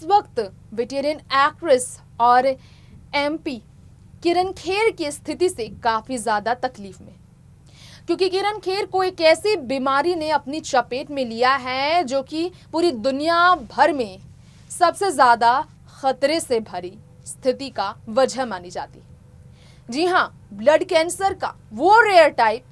वक्त veteran actress और MP किरण खेर की स्थिति से काफी ज्यादा तकलीफ में, क्योंकि किरण खेर को एक ऐसी बीमारी ने अपनी चपेट में लिया है जो कि पूरी दुनिया भर में सबसे ज्यादा खतरे से भरी स्थिति का वजह मानी जाती है। जी हाँ, ब्लड कैंसर का वो रेयर टाइप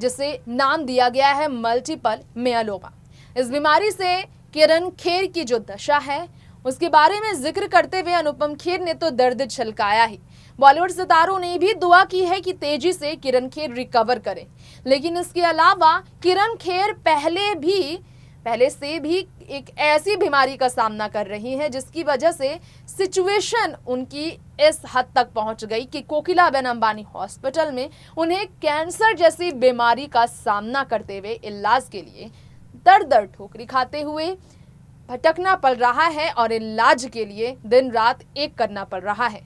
जिसे नाम दिया गया है मल्टीपल मेयलोमा। इस बीमारी से किरण खेर की जो दशा है उसके बारे में जिक्र करते हुए अनुपम खेर ने तो दर्द छलकाया ही। बॉलीवुड सितारों ने भी दुआ की है कि तेजी से किरण खेर रिकवर करें, लेकिन इसके अलावा किरण खेर पहले से भी एक ऐसी बीमारी का सामना कर रही हैं जिसकी वजह से सिचुएशन उनकी इस हद तक पहुंच गई कि कोकिलाबेन अंबानी हॉस्पिटल में उन्हें कैंसर जैसी बीमारी का सामना करते हुए इलाज के लिए दर दर ठोकरी खाते हुए भटकना पड़ रहा है और इलाज के लिए दिन रात एक करना पड़ रहा है।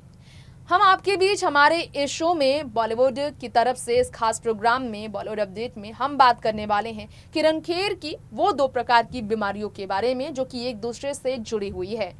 हम आपके बीच हमारे इस शो में बॉलीवुड की तरफ से इस खास प्रोग्राम में बॉलीवुड अपडेट में हम बात करने वाले हैं किरण खेर की वो दो प्रकार की बीमारियों के बारे में जो कि एक दूसरे से जुड़ी हुई है।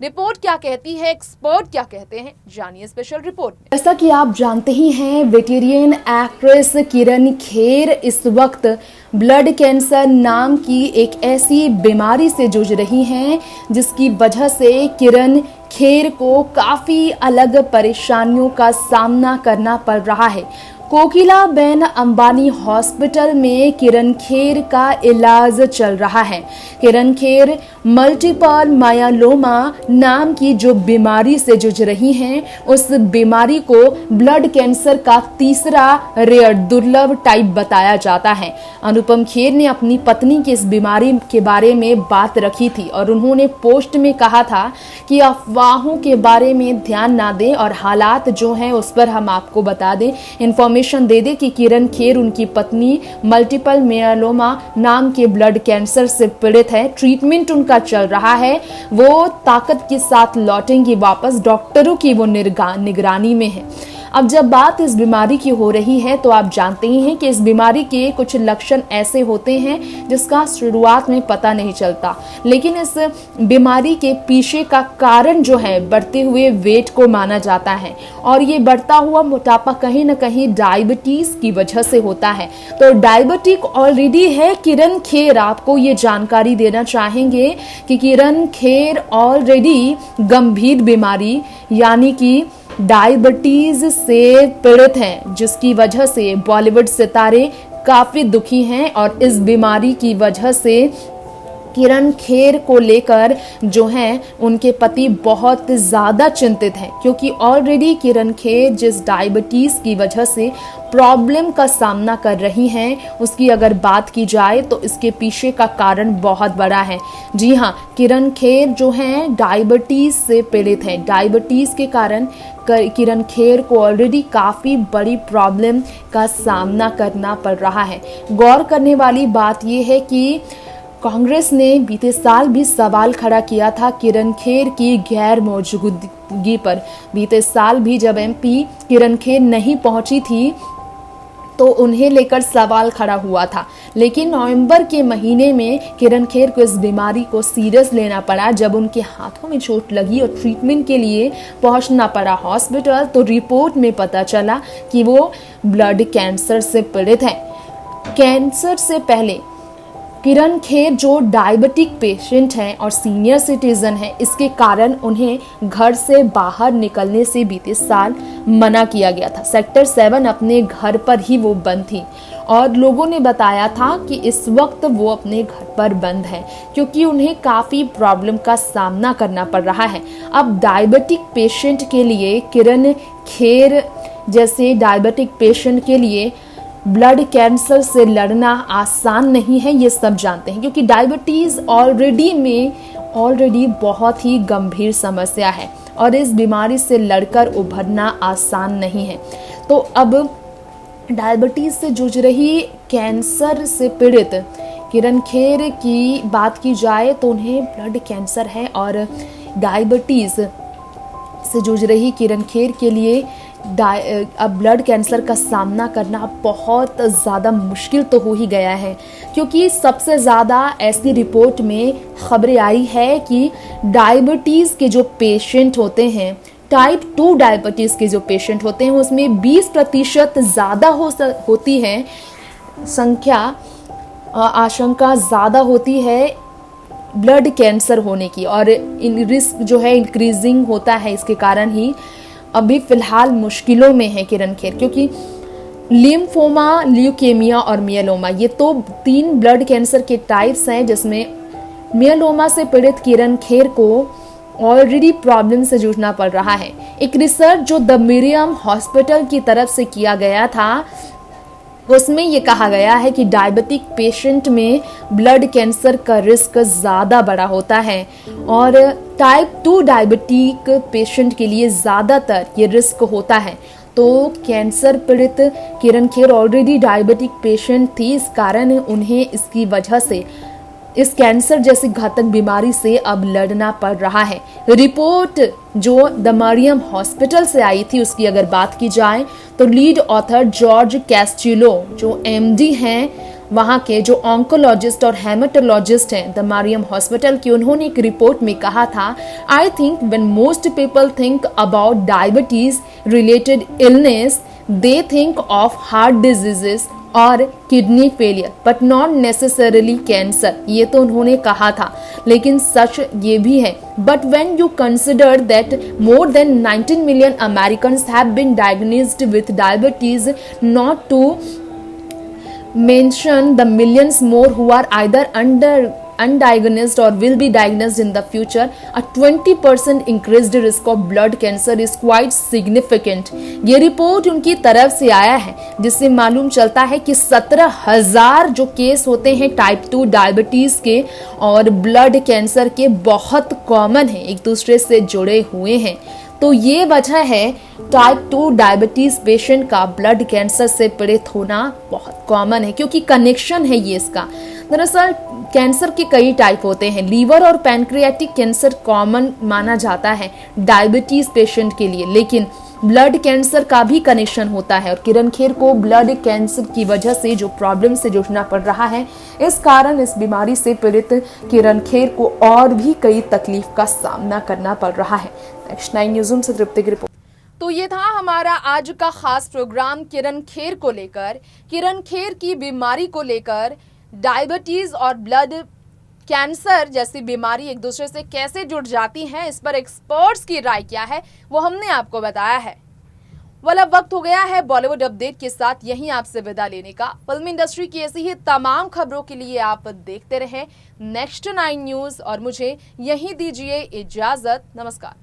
रिपोर्ट क्या कहती है, एक्सपर्ट क्या कहते हैं, जानिए स्पेशल रिपोर्ट में। जैसा कि आप जानते ही हैं, वेटेरियन एक्ट्रेस किरण खेर इस वक्त ब्लड कैंसर नाम की एक ऐसी बीमारी से जूझ रही हैं जिसकी वजह से किरण खेर को काफी अलग परेशानियों का सामना करना पड़ रहा है। कोकिलाबेन अंबानी हॉस्पिटल में किरण खेर का इलाज चल रहा है। किरण खेर मल्टीपल मायलोमा नाम की जो बीमारी से जूझ रही हैं, उस बीमारी को ब्लड कैंसर का तीसरा रेयर दुर्लभ टाइप बताया जाता है। अनुपम खेर ने अपनी पत्नी की इस बीमारी के बारे में बात रखी थी और उन्होंने पोस्ट में कहा था कि अफवाहों के बारे में ध्यान ना दें और हालात जो हैं उस पर हम आपको बता दें, इन्फॉर्मेशन दे दे कि किरण खेर उनकी पत्नी मल्टीपल मेयलोमा नाम के ब्लड कैंसर से पीड़ित है। ट्रीटमेंट उनका चल रहा है, वो ताकत के साथ लौटेंगी वापस, डॉक्टरों की वो निगरानी में है। अब जब बात इस बीमारी की हो रही है तो आप जानते ही हैं कि इस बीमारी के कुछ लक्षण ऐसे होते हैं जिसका शुरुआत में पता नहीं चलता, लेकिन इस बीमारी के पीछे का कारण जो है बढ़ते हुए वेट को माना जाता है और ये बढ़ता हुआ मोटापा कहीं ना कहीं डायबिटीज की वजह से होता है। तो डायबिटिक ऑलरेडी है किरण खेर, आपको ये जानकारी देना चाहेंगे कि किरण खेर ऑलरेडी गंभीर बीमारी यानी कि डायबिटीज से पीड़ित हैं, जिसकी वजह से बॉलीवुड सितारे काफी दुखी हैं और इस बीमारी की वजह से किरण खेर को लेकर जो हैं उनके पति बहुत ज़्यादा चिंतित हैं, क्योंकि ऑलरेडी किरण खेर जिस डायबिटीज़ की वजह से प्रॉब्लम का सामना कर रही हैं उसकी अगर बात की जाए तो इसके पीछे का कारण बहुत बड़ा है। जी हाँ, किरण खेर जो हैं डायबिटीज़ से पीड़ित हैं। डायबिटीज़ के कारण किरण खेर को ऑलरेडी काफ़ी बड़ी प्रॉब्लम का सामना करना पड़ रहा है। गौर करने वाली बात यह है कि कांग्रेस ने बीते साल भी सवाल खड़ा किया था किरण खेर की गैर मौजूदगी पर। बीते साल भी जब एमपी किरण खेर नहीं पहुंची थी तो उन्हें लेकर सवाल खड़ा हुआ था, लेकिन नवंबर के महीने में किरण खेर को इस बीमारी को सीरियस लेना पड़ा। जब उनके हाथों में चोट लगी और ट्रीटमेंट के लिए पहुंचना पड़ा हॉस्पिटल तो रिपोर्ट में पता चला कि वो ब्लड कैंसर से पीड़ित हैं। कैंसर से पहले किरण खेर जो डायबिटिक पेशेंट हैं और सीनियर सिटीजन हैं, इसके कारण उन्हें घर से बाहर निकलने से बीते साल मना किया गया था। सेक्टर 7 अपने घर पर ही वो बंद थी और लोगों ने बताया था कि इस वक्त वो अपने घर पर बंद है क्योंकि उन्हें काफ़ी प्रॉब्लम का सामना करना पड़ रहा है। अब डायबिटिक पेशेंट के लिए, किरण खेर जैसे डायबिटिक पेशेंट के लिए ब्लड कैंसर से लड़ना आसान नहीं है, ये सब जानते हैं, क्योंकि डायबिटीज़ ऑलरेडी बहुत ही गंभीर समस्या है और इस बीमारी से लड़कर उभरना आसान नहीं है। तो अब डायबिटीज़ से जूझ रही, कैंसर से पीड़ित किरण खेर की बात की जाए तो उन्हें ब्लड कैंसर है और डायबिटीज़ से जूझ रही किरण खेर के लिए अब ब्लड कैंसर का सामना करना बहुत ज़्यादा मुश्किल तो हो ही गया है, क्योंकि सबसे ज़्यादा ऐसी रिपोर्ट में खबरें आई है कि डायबिटीज़ के जो पेशेंट होते हैं, टाइप 2 डायबिटीज़ के जो पेशेंट होते हैं, उसमें 20% ज़्यादा होती है संख्या, आशंका ज़्यादा होती है ब्लड कैंसर होने की, और रिस्क जो है इंक्रीजिंग होता है। इसके कारण ही अभी फिलहाल मुश्किलों में है किरण खेर, क्योंकि लिम्फोमा, ल्यूकेमिया और मियलोमा, ये तो 3 ब्लड कैंसर के टाइप्स हैं, जिसमें मियलोमा से पीड़ित किरण खेर को ऑलरेडी प्रॉब्लम से जूझना पड़ रहा है। एक रिसर्च जो द मिरियम हॉस्पिटल की तरफ से किया गया था, उसमें ये कहा गया है कि डायबिटिक पेशेंट में ब्लड कैंसर का रिस्क ज़्यादा बड़ा होता है, और टाइप 2 डायबिटिक पेशेंट के लिए ज़्यादातर ये रिस्क होता है। तो कैंसर पीड़ित किरण खेर ऑलरेडी डायबिटिक पेशेंट थी, इस कारण उन्हें इसकी वजह से इस कैंसर जैसी घातक बीमारी से अब लड़ना पड़ रहा है। रिपोर्ट जो द मरियम हॉस्पिटल से आई थी, उसकी अगर बात की जाए तो लीड ऑथर जॉर्ज कैस्टिलो, जो एमडी हैं वहाँ के, जो ऑन्कोलॉजिस्ट और हेमेटोलॉजिस्ट हैं द मरियम हॉस्पिटल की, उन्होंने एक रिपोर्ट में कहा था, I think when most people think about diabetes related illness, they think of heart diseases और kidney failure, but not necessarily cancer. ये तो उन्होंने कहा था, लेकिन सच ये भी है। But when you consider that more than 19 million Americans have been diagnosed with diabetes, not to mention the millions more who are either undiagnosed or will be diagnosed in the future, a 20% increased risk of blood cancer is quite significant। ये report उनकी तरफ से आया है, जिससे मालूम चलता है कि 17,000 जो केस होते हैं टाइप 2 डायबिटीज के और ब्लड कैंसर के, बहुत कॉमन है, एक दूसरे से जुड़े हुए हैं। तो ये वजह है टाइप 2 डायबिटीज पेशेंट का ब्लड कैंसर से पीड़ित होना बहुत कॉमन है, क्योंकि कनेक्शन है ये इसका। दरअसल कैंसर के कई टाइप होते हैं। लीवर और पैनक्रियाटिक कैंसर कॉमन माना जाता है डायबिटीज पेशेंट के लिए, लेकिन ब्लड कैंसर का भी कनेक्शन होता है, और किरण खेर को ब्लड कैंसर की वजह से जो प्रॉब्लम से जूझना पड़ रहा है, इस कारण इस बीमारी से पीड़ित किरण खेर को और भी कई तकलीफ का सामना करना पड़ रहा है। नेक्स्ट 9 न्यूज़ से तृप्ति की रिपोर्ट। तो ये था हमारा आज का खास प्रोग्राम किरण खेर को लेकर, किरण खेर की बीमारी को लेकर। डायबिटीज और ब्लड कैंसर जैसी बीमारी एक दूसरे से कैसे जुड़ जाती हैं, इस पर एक्सपर्ट्स की राय क्या है, वो हमने आपको बताया है। वेल, अब वक्त हो गया है बॉलीवुड अपडेट के साथ यहीं आपसे विदा लेने का। फिल्म इंडस्ट्री की ऐसी ही तमाम खबरों के लिए आप देखते रहें नेक्स्ट 9 न्यूज़, और मुझे यहीं दीजिए इजाजत। नमस्कार।